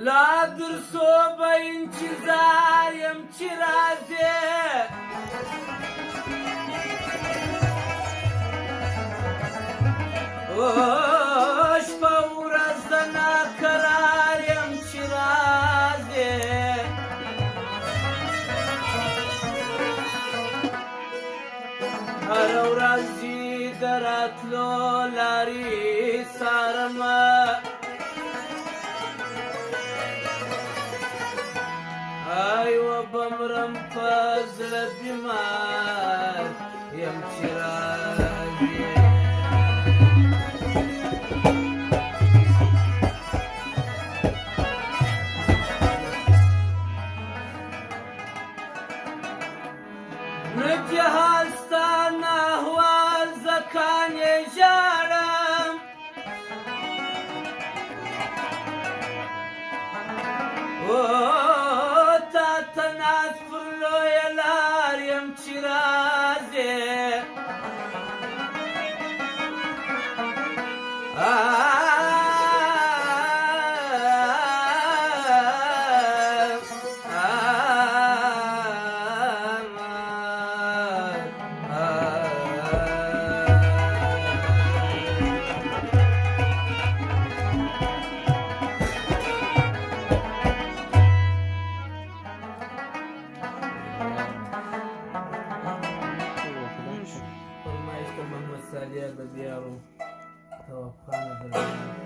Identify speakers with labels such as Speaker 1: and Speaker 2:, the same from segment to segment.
Speaker 1: لا درسو بانتظار يمشي رازي وش فورزنا قرار يمشي رازي هر ورځي دراتلو لاري سارما ايوه بمرم فزل بمار يمشي راجي نجهال ستانا هوال زكان يجارم تناس فرلو يلار يمشي رازي ساليا بديارو توفانا بالله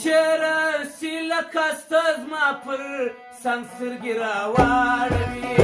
Speaker 1: چرا سیلا کاستاز ما پر سنسرگی راواروی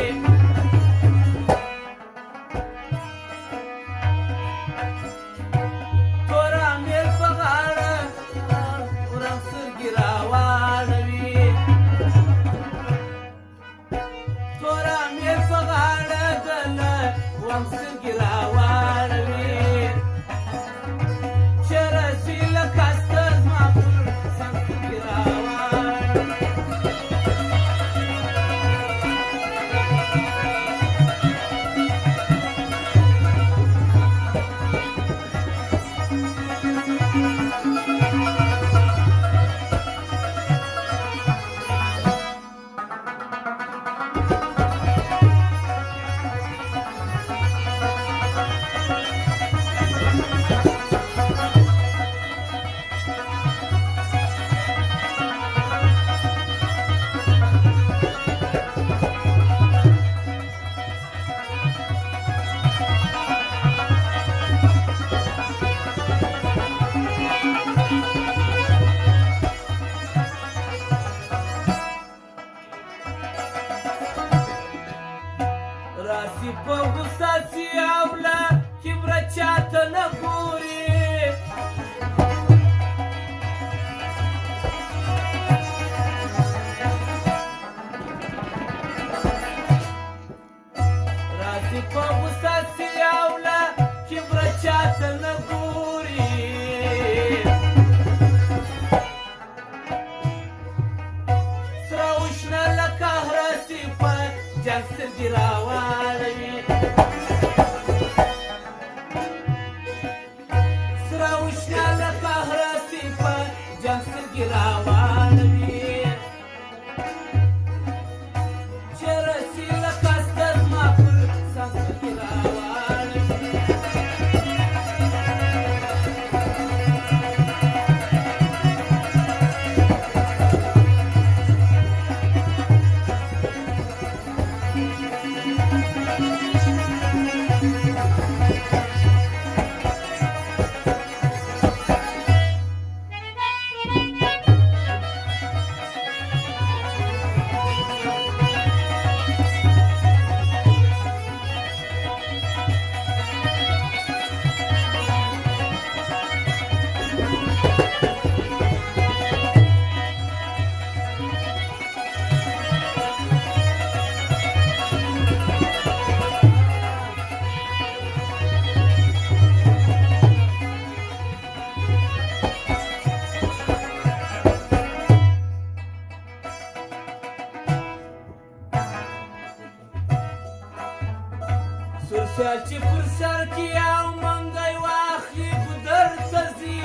Speaker 1: خوشحال چې پر سر کې او منګی واخلي ګودر ته ځي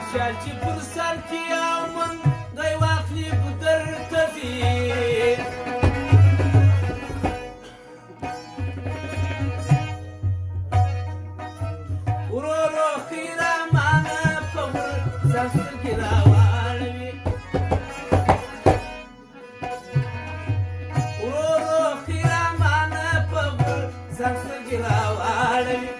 Speaker 1: خوشحال چې پر سر کې او منګی واخلي ګودر ته ځي ورو ورو خیرامانه په ور ځان سترګې راواړوي ورو ورو خیرامانه په ور ځان سترګې راواړوي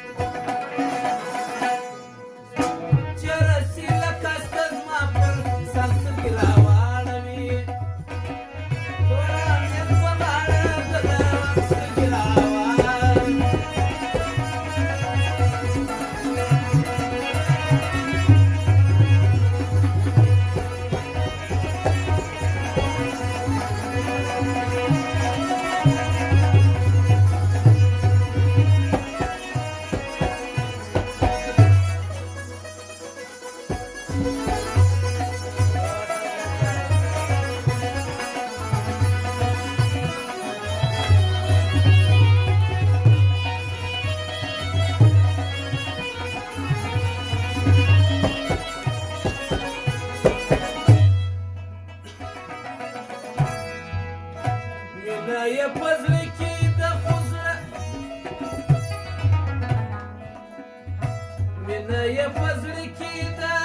Speaker 1: مینه یې په زړه کې ده خو زړه مینه یې په زړه کې ده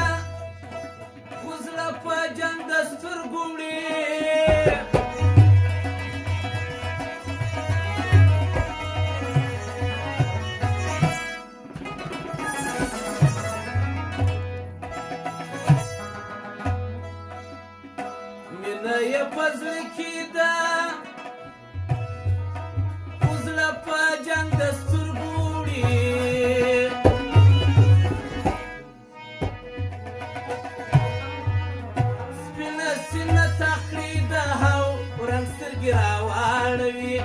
Speaker 1: خو زړه په جنګ د سترګو وړي مینه یې په زړه کې ده په جنګ د سترګو وړي سپینه سینه تخلي د هو رنګ سترګې راواړوي